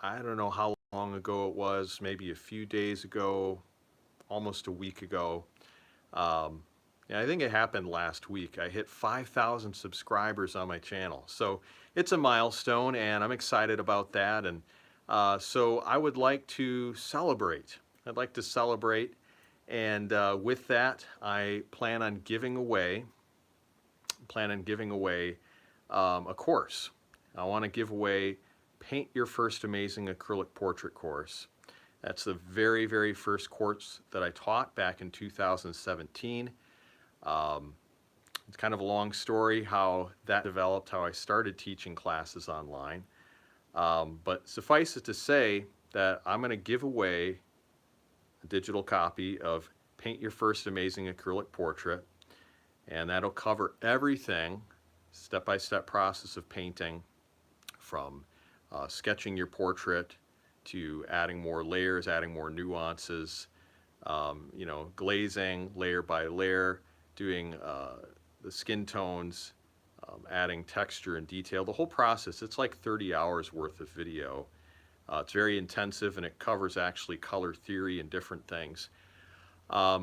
I don't know how long ago it was, maybe a few days ago, almost a week ago. Um, yeah, I think it happened last week. I hit 5,000 subscribers on my channel. So it's a milestone and I'm excited about that. And so I would like to celebrate. I'd like to celebrate. And with that, I plan on giving away a course. I want to give away Paint Your First Amazing Acrylic Portrait course. That's the very, very first course that I taught back in 2017. Um, it's kind of a long story how that developed, how I started teaching classes online. But suffice it to say that I'm going to give away a digital copy of Paint Your First Amazing Acrylic Portrait, and that'll cover everything, step-by-step process of painting, from sketching your portrait to adding more layers, adding more nuances, glazing layer by layer, doing the skin tones, adding texture and detail. The whole process, it's like 30 hours worth of video. It's very intensive and it covers actually color theory and different things.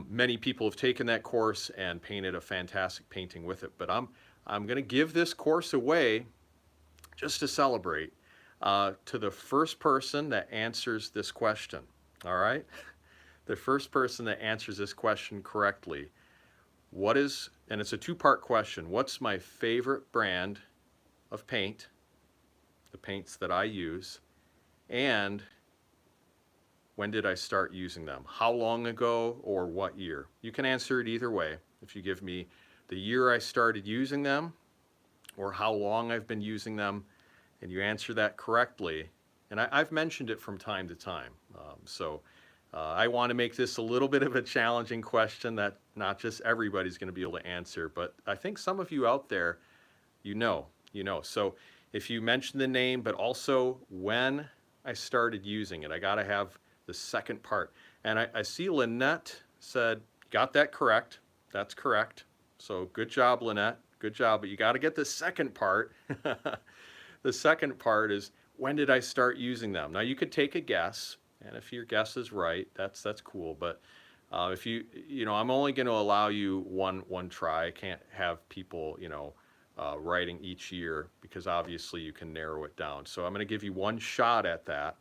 Many people have taken that course and painted a fantastic painting with it, but I'm going to give this course away just to celebrate to the first person that answers this question. All right? The first person that answers this question correctly. And it's a two-part question, what's my favorite brand of paint, the paints that I use, and when did I start using them? How long ago or what year? You can answer it either way. If you give me the year I started using them or how long I've been using them, and you answer that correctly, and I've mentioned it from time to time. I want to make this a little bit of a challenging question that not just everybody's going to be able to answer, but I think some of you out there, you know. So if you mention the name, but also when I started using it, I got to have the second part. And I see Lynette said, got that correct. That's correct. So good job, Lynette. Good job. But you got to get the second part. The second part is, when did I start using them? Now you could take a guess, and if your guess is right, that's cool. But if I'm only going to allow you one try. I can't have people, writing each year, because obviously you can narrow it down. So I'm going to give you one shot at that,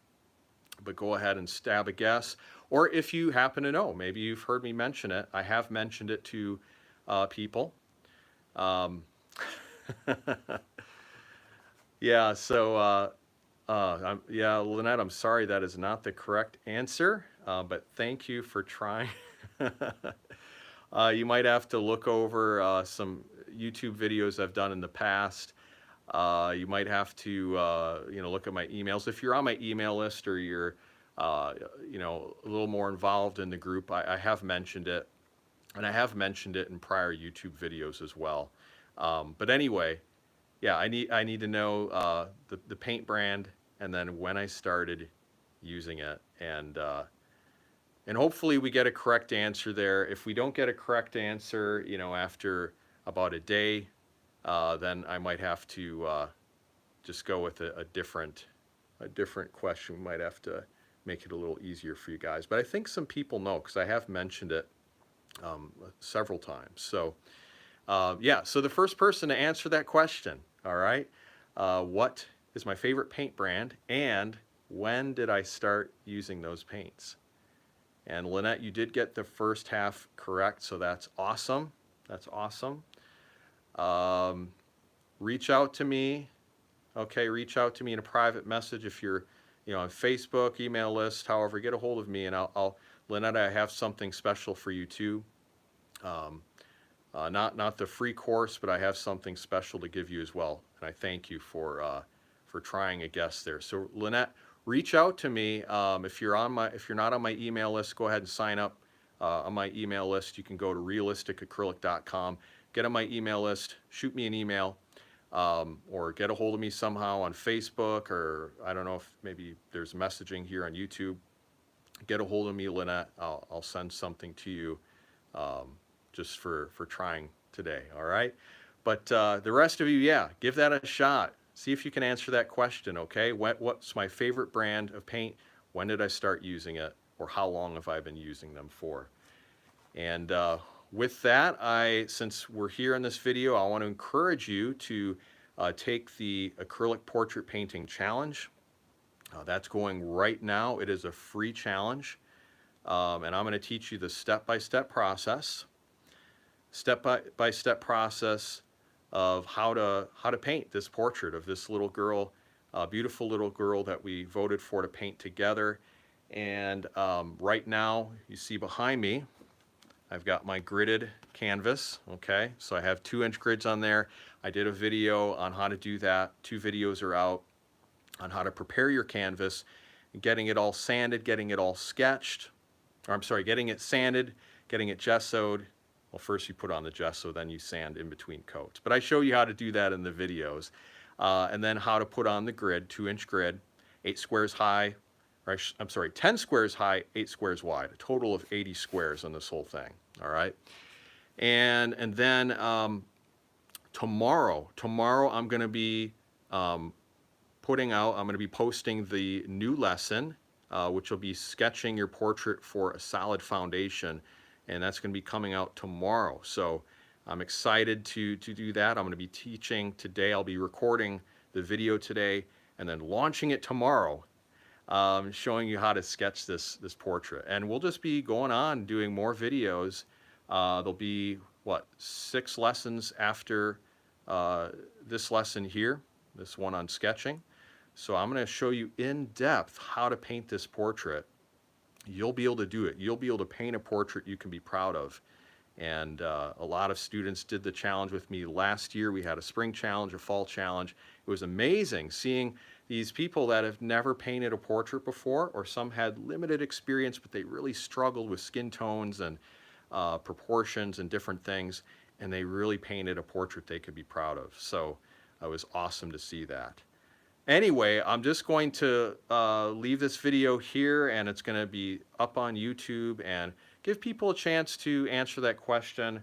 but go ahead and stab a guess. Or if you happen to know, maybe you've heard me mention it. I have mentioned it to people. Yeah, so Lynette, I'm sorry that is not the correct answer, but thank you for trying. You might have to look over some YouTube videos I've done in the past. You might have to look at my emails. If you're on my email list or you're a little more involved in the group, I have mentioned it, and I have mentioned it in prior YouTube videos as well. But anyway, yeah, I need to know the paint brand and then when I started using it, and hopefully we get a correct answer there. If we don't get a correct answer, after about a day, then I might have to just go with a different question. We might have to make it a little easier for you guys. But I think some people know, because I have mentioned it several times. So so the first person to answer that question, all right, what is my favorite paint brand and when did I start using those paints? And Lynette, you did get the first half correct, so that's awesome. That's awesome. Reach out to me. Okay, reach out to me in a private message if you're, on Facebook, email list, however, get a hold of me, and Lynette, I have something special for you too. Not the free course, but I have something special to give you as well, and I thank you for trying a guess there. So Lynette, reach out to me if you're not on my email list. Go ahead and sign up on my email list. You can go to realisticacrylic.com, get on my email list, shoot me an email, or get a hold of me somehow on Facebook, or I don't know if maybe there's messaging here on YouTube. Get a hold of me, Lynette. I'll send something to you. Just for trying today, all right? But the rest of you, yeah, give that a shot. See if you can answer that question, okay? What's my favorite brand of paint? When did I start using it? Or how long have I been using them for? And with that, since we're here in this video, I want to encourage you to take the acrylic portrait painting challenge. That's going right now. It is a free challenge. And I'm going to teach you the step-by-step process of how to paint this portrait of this little girl, beautiful little girl that we voted for to paint together. And right now, you see behind me, I've got my gridded canvas, okay? So I have 2-inch grids on there. I did a video on how to do that. 2 videos are out on how to prepare your canvas, getting it all sanded, getting it all sketched, or I'm sorry, getting it sanded, getting it gessoed. Well, first you put on the gesso, then you sand in between coats. But I show you how to do that in the videos. And then how to put on the grid, 2-inch grid, 8 squares high, or I'm sorry, 10 squares high, 8 squares wide, a total of 80 squares on this whole thing, all right? And then tomorrow I'm gonna be I'm gonna be posting the new lesson, which will be sketching your portrait for a solid foundation, and that's gonna be coming out tomorrow. So I'm excited to do that. I'm gonna be teaching today. I'll be recording the video today and then launching it tomorrow, showing you how to sketch this portrait. And we'll just be going on doing more videos. There'll be, 6 lessons after this lesson here, this one on sketching. So I'm going to show you in depth how to paint this portrait. You'll be able to do it. You'll be able to paint a portrait you can be proud of. And a lot of students did the challenge with me last year. We had a spring challenge, a fall challenge. It was amazing seeing these people that have never painted a portrait before, or some had limited experience, but they really struggled with skin tones and proportions and different things, and they really painted a portrait they could be proud of. So it was awesome to see that. Anyway, I'm just going to leave this video here, and it's going to be up on YouTube, and give people a chance to answer that question.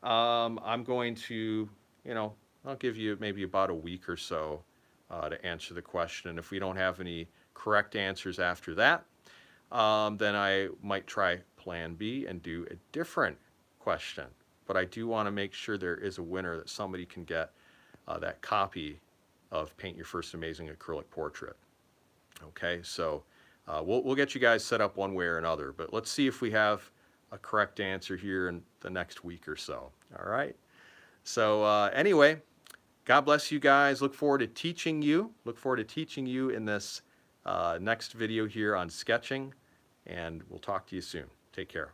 I'm going to, I'll give you maybe about a week or so to answer the question. If we don't have any correct answers after that, then I might try plan B and do a different question. But I do want to make sure there is a winner, that somebody can get that copy of Paint Your First Amazing Acrylic Portrait. Okay, so we'll get you guys set up one way or another, but let's see if we have a correct answer here in the next week or so. All right, so anyway, God bless you guys. Look forward to teaching you in this next video here on sketching, and we'll talk to you soon. Take care.